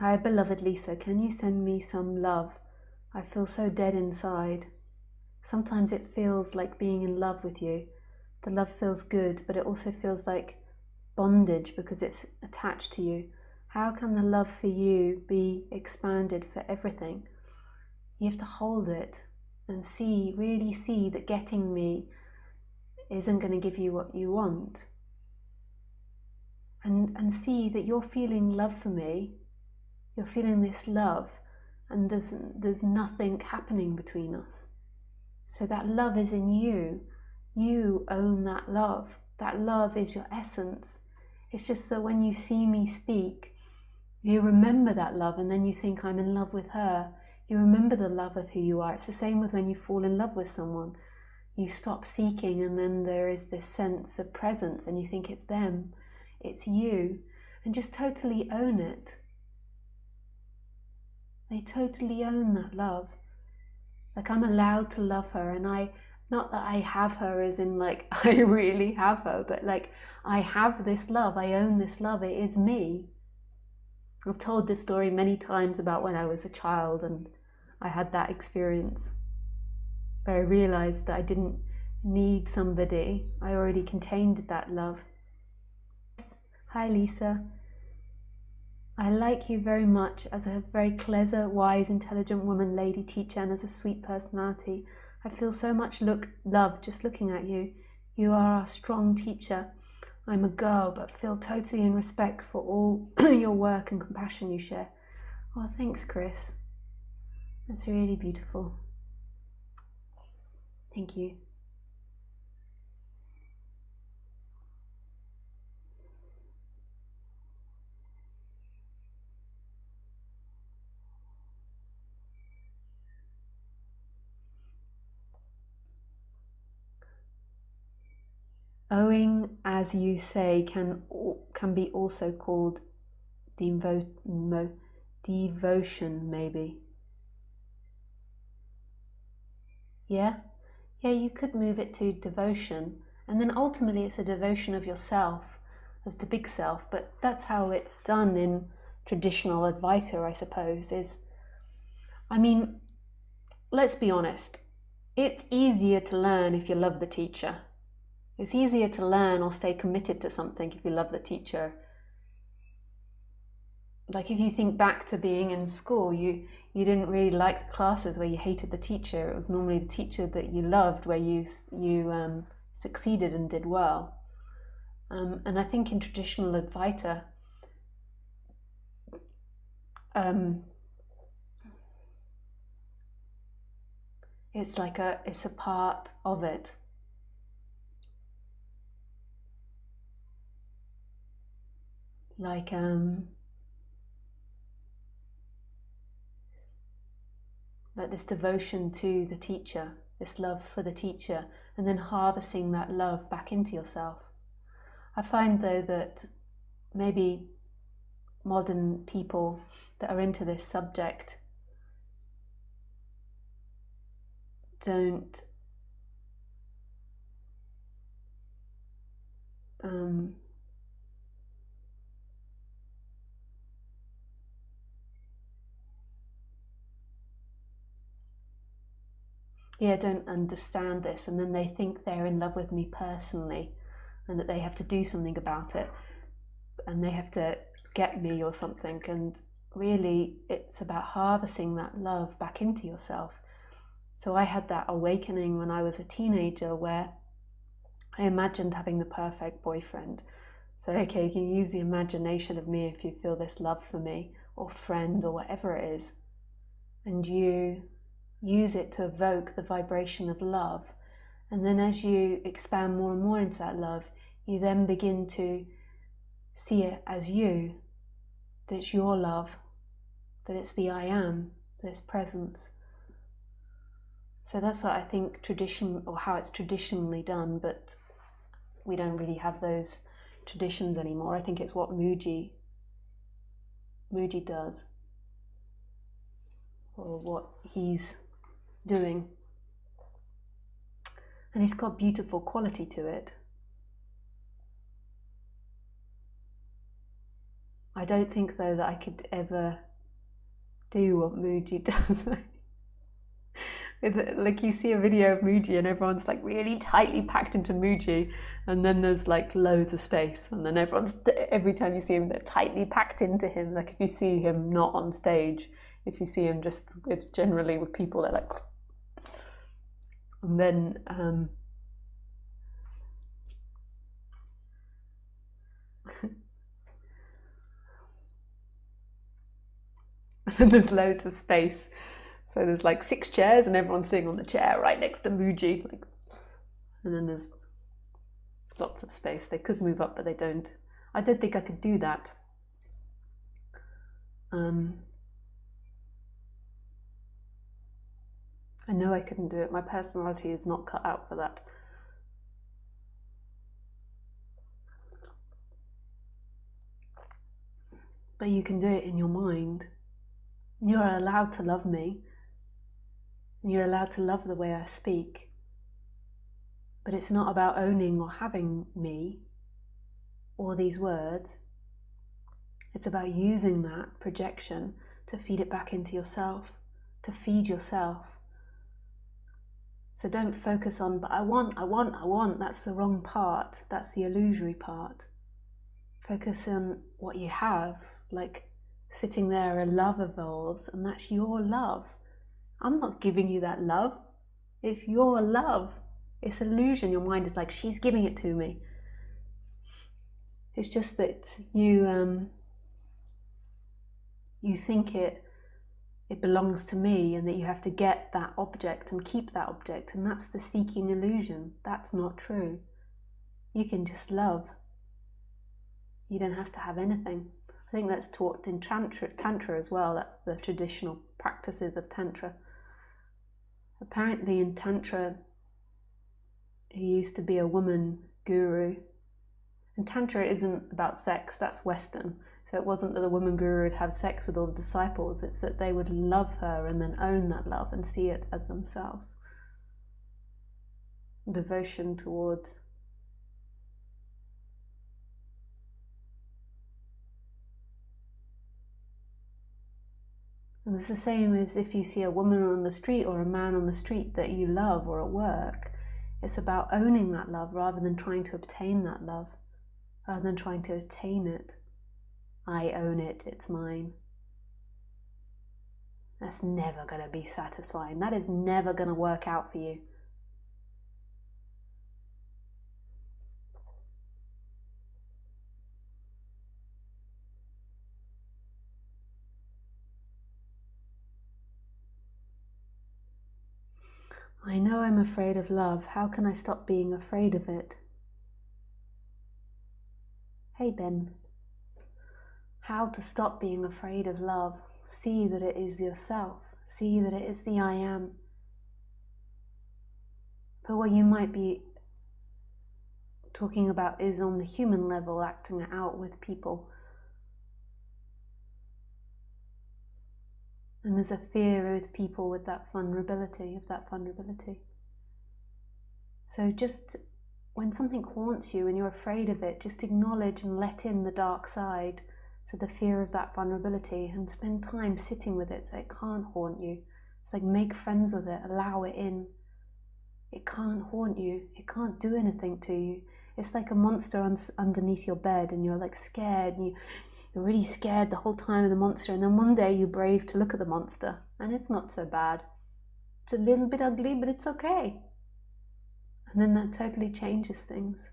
Hi, beloved Lisa, can you send me some love? I feel so dead inside. Sometimes it feels like being in love with you. The love feels good, but it also feels like bondage because it's attached to you. How can the love for you be expanded for everything? You have to hold it and really see that getting me isn't going to give you what you want. And see that you're feeling love for me. You're feeling this love, and there's nothing happening between us. So that love is in you. You own that love. That love is your essence. It's just that when you see me speak, you remember that love, and then you think, I'm in love with her. You remember the love of who you are. It's the same with when you fall in love with someone. You stop seeking, and then there is this sense of presence, and you think it's them, it's you, and just totally own it. They totally own that love. Like, I'm allowed to love her, and not that I have her as in like I really have her, but like I have this love, I own this love, it is me. I've told this story many times about when I was a child and I had that experience where I realized that I didn't need somebody, I already contained that love. Hi Lisa. I like you very much as a very clever, wise, intelligent woman, lady, teacher, and as a sweet personality. I feel so much love just looking at you. You are a strong teacher. I'm a girl, but feel totally in respect for all your work and compassion you share. Oh, thanks, Chris. That's really beautiful. Thank you. Owing, as you say, can be also called devotion, maybe. Yeah, you could move it to devotion, and then ultimately it's a devotion of yourself as the big self. But that's how it's done in traditional Advaita, I suppose. Let's be honest. It's easier to learn if you love the teacher. It's easier to learn or stay committed to something if you love the teacher. Like if you think back to being in school, you didn't really like the classes where you hated the teacher. It was normally the teacher that you loved where you succeeded and did well. And I think in traditional Advaita, it's a part of it. Like this devotion to the teacher, this love for the teacher, and then harvesting that love back into yourself. I find though that maybe modern people that are into this subject don't don't understand this, and then they think they're in love with me personally and that they have to do something about it and they have to get me or something. And really it's about harvesting that love back into yourself. So I had that awakening when I was a teenager where I imagined having the perfect boyfriend. So okay, you can use the imagination of me if you feel this love for me, or friend, or whatever it is, and you use it to evoke the vibration of love. And then as you expand more and more into that love, you then begin to see it as you, that it's your love, that it's the I am, that it's presence. So that's what I think tradition, or how it's traditionally done, but we don't really have those traditions anymore. I think it's what Mooji does, or what he's doing. And it's got beautiful quality to it. I don't think though that I could ever do what Muji does. Like you see a video of Muji and everyone's like really tightly packed into Muji, and then there's like loads of space, and then every time you see him, they're tightly packed into him. Like if you see him not on stage, if you see him just generally with people, they're like, and then and then there's loads of space. So there's like 6 chairs and everyone's sitting on the chair right next to Muji. Like, and then there's lots of space. They could move up, but they don't. I don't think I could do that. I know I couldn't do it. My personality is not cut out for that. But you can do it in your mind. You're allowed to love me. You're allowed to love the way I speak. But it's not about owning or having me or these words. It's about using that projection to feed it back into yourself, to feed yourself. So don't focus on, but I want. That's the wrong part. That's the illusory part. Focus on what you have, like sitting there, a love evolves, and that's your love. I'm not giving you that love. It's your love. It's illusion. Your mind is like, she's giving it to me. It's just that you think it belongs to me, and that you have to get that object and keep that object, and that's the seeking illusion. That's not true. You can just love. You don't have to have anything. I think that's taught in Tantra as well. That's the traditional practices of Tantra. Apparently in Tantra, he used to be a woman guru. And Tantra isn't about sex, that's Western. So it wasn't that the woman guru would have sex with all the disciples, it's that they would love her and then own that love and see it as themselves. Devotion towards. And it's the same as if you see a woman on the street or a man on the street that you love, or at work. It's about owning that love rather than trying to obtain that love, rather than trying to attain it. I own it, it's mine. That's never going to be satisfying. That is never going to work out for you. I know I'm afraid of love. How can I stop being afraid of it? Hey Ben. How to stop being afraid of love. See that it is yourself. See that it is the I am. But what you might be talking about is on the human level, acting it out with people. And there's a fear with people with that vulnerability, So just when something haunts you and you're afraid of it, just acknowledge and let in the dark side, so the fear of that vulnerability, and spend time sitting with it so it can't haunt you. It's like make friends with it, allow it in. It can't haunt you, it can't do anything to you. It's like a monster underneath your bed, and you're like scared, and you're really scared the whole time of the monster, and then one day you're brave to look at the monster, and it's not so bad. It's a little bit ugly, but it's okay. And then that totally changes things.